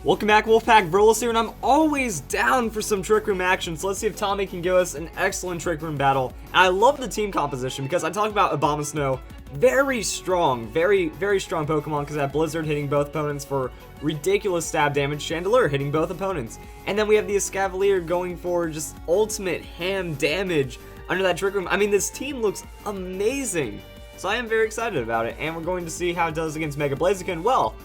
Welcome back, Wolfpack. Verlis here, and I'm always down for some Trick Room action, so let's see if Tommy can give us an excellent Trick Room battle. And I love the team composition because I talked about Abomasnow. Very strong, very strong Pokemon because I have Blizzard hitting both opponents for ridiculous stab damage, Chandelure hitting both opponents. And then we have the Escavalier going for just ultimate ham damage under that Trick Room. I mean, this team looks amazing. So I am very excited about it, and we're going to see how it does against Mega Blaziken. Well,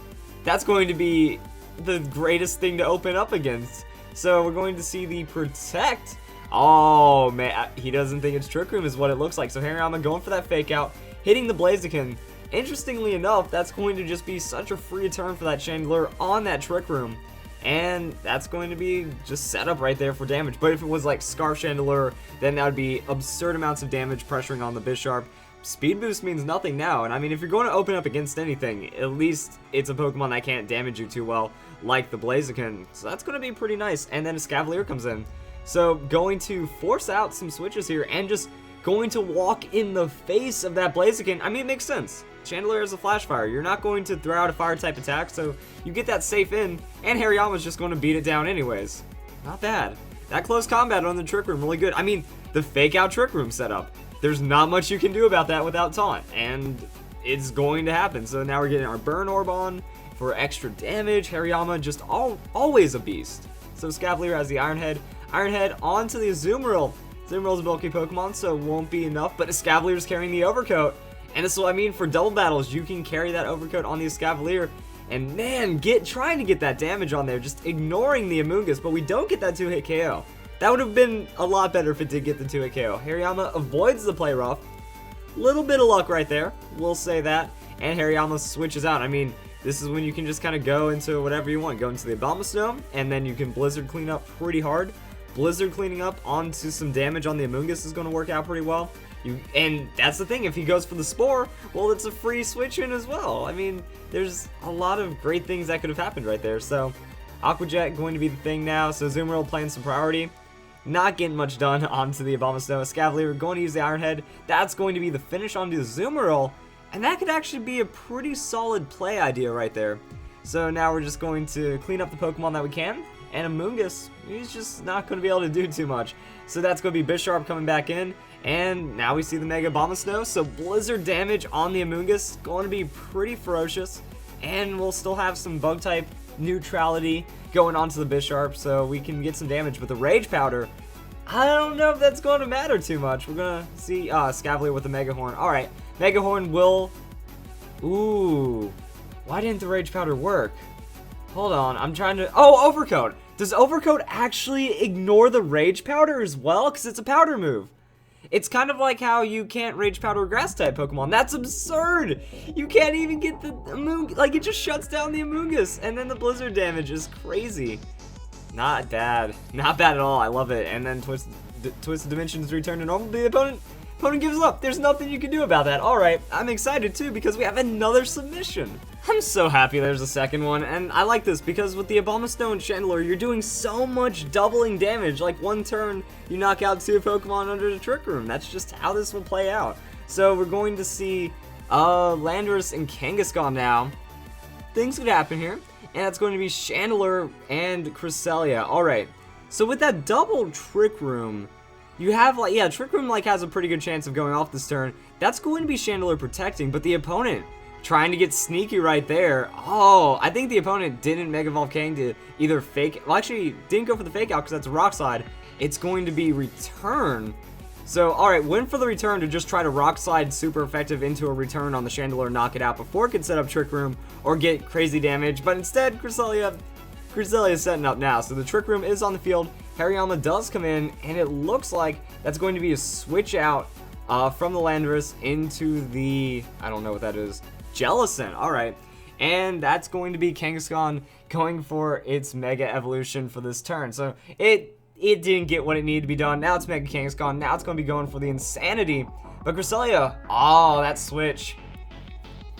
that's going to be the greatest thing to open up against. So we're going to see the Protect. Oh man, he doesn't think it's Trick Room is what it looks like. So Hariyama going for that fake out, hitting the Blaziken. Interestingly enough, that's going to just be such a free turn for that Chandelure on that Trick Room. And that's going to be just set up right there for damage. But if it was like Scarf Chandelure, then that would be absurd amounts of damage pressuring on the Bisharp. Speed boost means nothing now, and I mean, if you're going to open up against anything, at least it's a Pokemon that can't damage you too well, like the Blaziken, so that's going to be pretty nice. And then Escavalier comes in, so going to force out some switches here, and just going to walk in the face of that Blaziken. I mean, it makes sense. Chandelure is a Flash Fire, you're not going to throw out a Fire-type attack, so you get that safe in, and Hariyama's just going to beat it down anyways. Not bad. That close combat on the Trick Room, really good. I mean, the fake out Trick Room setup. There's not much you can do about that without taunt, and it's going to happen. So now we're getting our Burn Orb on for extra damage. Hariyama just always a beast. So Escavalier has the Iron Head. Iron Head onto the Azumarill. Azumarill is a bulky Pokemon, so it won't be enough, but Escavalier's carrying the Overcoat. And this is what I mean for double battles. You can carry that Overcoat on the Escavalier, and man, trying to get that damage on there, just ignoring the Amoonguss, but we don't get that 2-hit KO. That would have been a lot better if it did get the 2-hit KO. Hariyama avoids the play rough. Little bit of luck right there, we'll say that. And Hariyama switches out. I mean, this is when you can just kind of go into whatever you want. Go into the Abomasnow, and then you can Blizzard clean up pretty hard. Blizzard cleaning up onto some damage on the Amoonguss is going to work out pretty well. And that's the thing, if he goes for the Spore, well, it's a free switch in as well. I mean, there's a lot of great things that could have happened right there. So, Aqua Jet going to be the thing now. So, Azumarill playing some priority. Not getting much done onto the Abomasnow. Escavalier going to use the Iron Head. That's going to be the finish onto the Azumarill. And that could actually be a pretty solid play idea right there. So now we're just going to clean up the Pokemon that we can. And Amoonguss, he's just not going to be able to do too much. So that's going to be Bisharp coming back in. And now we see the Mega Abomasnow. So Blizzard damage on the Amoonguss going to be pretty ferocious. And we'll still have some Bug-type neutrality going onto the Bisharp, so we can get some damage. But the Rage Powder, I don't know if that's going to matter too much. We're going to see Escavalier with the Mega Horn. Alright, Mega Horn will... Ooh, why didn't the Rage Powder work? Hold on, I'm trying to... Oh, Overcoat! Does Overcoat actually ignore the Rage Powder as well? Because it's a powder move. It's kind of like how you can't Rage Powder a Grass-type Pokemon. That's absurd! You can't even get the Amoonguss. Like, it just shuts down the Amoonguss, and then the Blizzard damage is crazy. Not bad. Not bad at all. I love it. And then Twisted Dimensions return to normal. The opponent gives up. There's nothing you can do about that. Alright, I'm excited too because we have another submission. I'm so happy there's a second one, and I like this because with the Abomasnow and Chandelure, you're doing so much doubling damage. Like one turn, you knock out 2 Pokemon under the Trick Room. That's just how this will play out. So we're going to see Landorus and Kangaskhan now. Things could happen here, and that's going to be Chandelure and Cresselia. Alright, so with that double Trick Room, you have, like, yeah, Trick Room, like, has a pretty good chance of going off this turn. That's going to be Chandelure protecting, but the opponent trying to get sneaky right there. Oh, I think the opponent didn't Mega Evolve Kang to either fake, well, actually, didn't go for the fake out because that's a Rock Slide. It's going to be Return. So, alright, went for the Return to just try to Rock Slide super effective into a Return on the Chandelure, knock it out before it could set up Trick Room or get crazy damage, but instead, Cresselia is setting up now. So the Trick Room is on the field. Hariyama does come in, and it looks like that's going to be a switch out from the Landorus into the, I don't know what that is, Jellicent. Alright, and that's going to be Kangaskhan going for its Mega Evolution for this turn. So it didn't get what it needed to be done. Now it's Mega Kangaskhan. Now it's going to be going for the Insanity. But Cresselia, oh, that switch.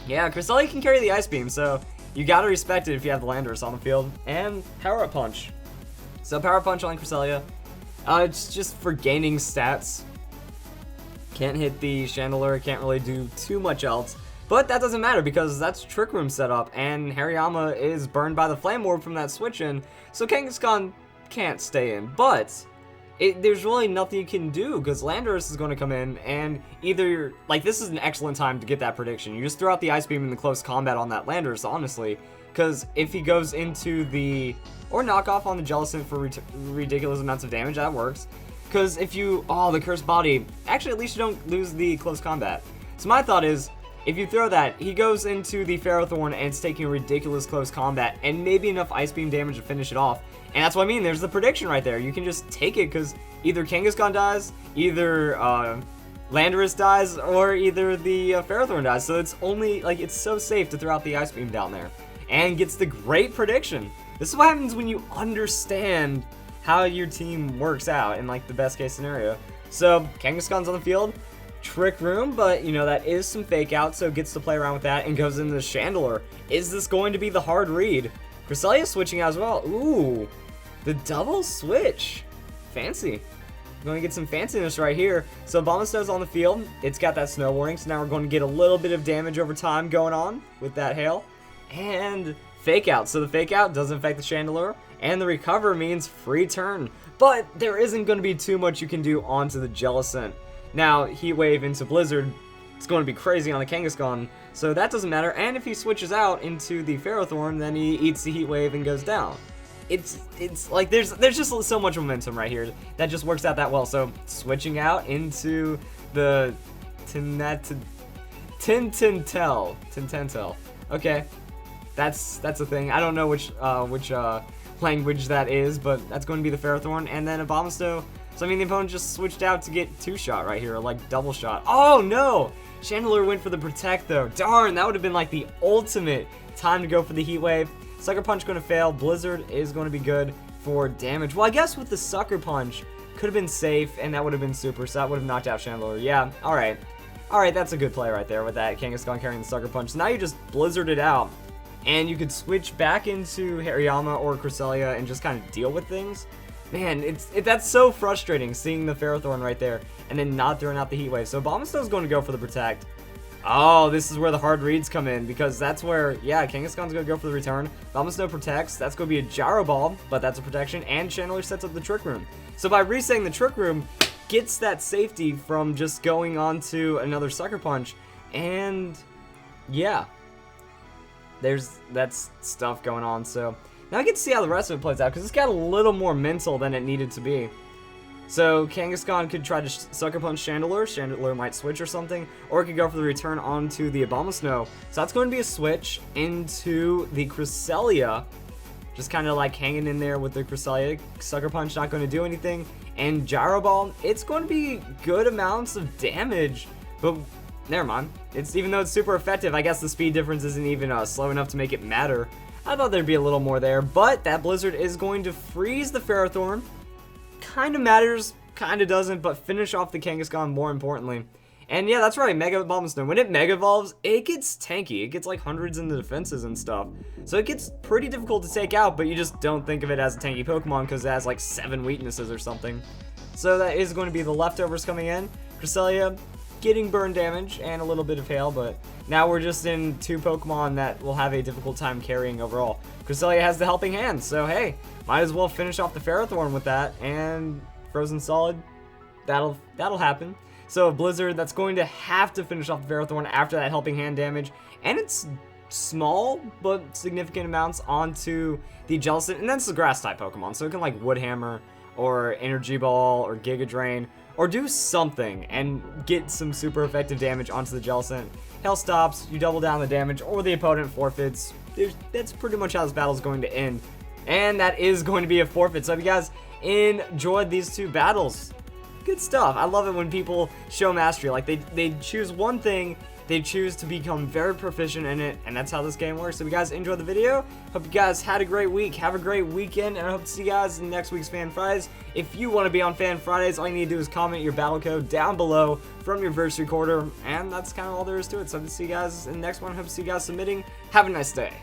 Yeah, Cresselia can carry the Ice Beam, so you gotta respect it if you have the Landorus on the field. And Power Up Punch. So Power Up Punch on Cresselia. It's just for gaining stats. Can't hit the Chandelure, can't really do too much else. But that doesn't matter because that's Trick Room set up, and Hariyama is burned by the Flame Orb from that switch in, so Kangaskhan can't stay in. But there's really nothing you can do because Landorus is going to come in, and either, like, this is an excellent time to get that prediction. You just throw out the Ice Beam in the close combat on that Landorus, honestly, because if he goes into the, or knockoff on the Jellicent for ridiculous amounts of damage, that works. Because if you, oh, the Cursed Body, actually at least you don't lose the close combat. So my thought is, if you throw that, he goes into the Ferrothorn and it's taking ridiculous close combat and maybe enough Ice Beam damage to finish it off. And that's what I mean, there's the prediction right there. You can just take it because either Kangaskhan dies, either Landorus dies, or either the Ferrothorn dies. So it's only, like, it's so safe to throw out the Ice Beam down there. And gets the great prediction. This is what happens when you understand how your team works out in, like, the best case scenario. So Kangaskhan's on the field. Trick Room, but you know, that is some fake out, so gets to play around with that and goes into the Chandelure. Is this going to be the hard read? Cresselia switching out as well. Ooh, the double switch. Fancy. We're going to get some fanciness right here. So Abomasnow's on the field. It's got that Snow Warning, so now we're going to get a little bit of damage over time going on with that hail. And fake out. So the fake out doesn't affect the Chandelure, and the recover means free turn. But there isn't going to be too much you can do onto the Jellicent. Now, Heat Wave into Blizzard, it's going to be crazy on the Kangaskhan, so that doesn't matter. And if he switches out into the Ferrothorn, then he eats the Heat Wave and goes down. It's like there's just so much momentum right here that just works out that well. So switching out into the Tintintel. Okay, that's a thing. I don't know which language that is, but that's going to be the Ferrothorn, and then Abomasnow. So I mean, the opponent just switched out to get 2-shot right here, like double shot. Oh no! Chandelure went for the Protect though. Darn, that would have been like the ultimate time to go for the Heat Wave. Sucker Punch going to fail. Blizzard is going to be good for damage. Well, I guess with the Sucker Punch, could have been safe, and that would have been super, so that would have knocked out Chandelure. Yeah, alright. Alright, that's a good play right there with that Kangaskhan carrying the Sucker Punch. So now you just Blizzard it out, and you could switch back into Hariyama or Cresselia and just kind of deal with things. Man, that's so frustrating seeing the Ferrothorn right there and then not throwing out the Heat Wave. So Abomasnow's going to go for the Protect. Oh, this is where the hard reads come in because that's where, yeah, Kangaskhan's going to go for the return. Abomasnow protects. That's going to be a Gyro Ball, but that's a protection. And Chandelure sets up the Trick Room. So by resetting the Trick Room, gets that safety from just going on to another Sucker Punch. And, yeah, that's stuff going on. So now I get to see how the rest of it plays out, because it's got a little more mental than it needed to be. So Kangaskhan could try to Sucker Punch Chandelure. Chandelure might switch or something, or it could go for the return onto the Abomasnow. So that's going to be a switch into the Cresselia. Just kind of like hanging in there with the Cresselia. Sucker Punch not going to do anything. And Gyro Ball, it's going to be good amounts of damage, but never mind. Even though it's super effective, I guess the speed difference isn't even slow enough to make it matter. I thought there'd be a little more there, but that Blizzard is going to freeze the Ferrothorn. Kind of matters, kind of doesn't, but finish off the Kangaskhan more importantly. And yeah, that's right, Mega Abomasnow. When it Mega Evolves, it gets tanky. It gets like hundreds in the defenses and stuff. So it gets pretty difficult to take out, but you just don't think of it as a tanky Pokemon because it has like 7 weaknesses or something. So that is going to be the leftovers coming in. Cresselia getting burn damage and a little bit of hail, but now we're just in 2 Pokemon that will have a difficult time carrying overall. Cresselia has the Helping Hand, so hey, might as well finish off the Ferrothorn with that, and Frozen Solid, that'll happen. So a Blizzard that's going to have to finish off the Ferrothorn after that Helping Hand damage, and it's small but significant amounts onto the Jellicent, and that's a Grass-type Pokemon, so it can like Wood Hammer or Energy Ball or Giga Drain, or do something and get some super effective damage onto the Jellicent. Hail stops, you double down the damage, or the opponent forfeits. That's pretty much how this battle is going to end. And that is going to be a forfeit. So if you guys enjoyed these 2 battles, good stuff. I love it when people show mastery. Like they choose one thing, they choose to become very proficient in it, and that's how this game works. So if you guys enjoyed the video, hope you guys had a great week, have a great weekend, and I hope to see you guys in next week's Fan Fridays. If you want to be on Fan Fridays, all you need to do is comment your battle code down below from your verse recorder, and that's kind of all there is to it. So I hope to see you guys in the next one. I hope to see you guys submitting. Have a nice day.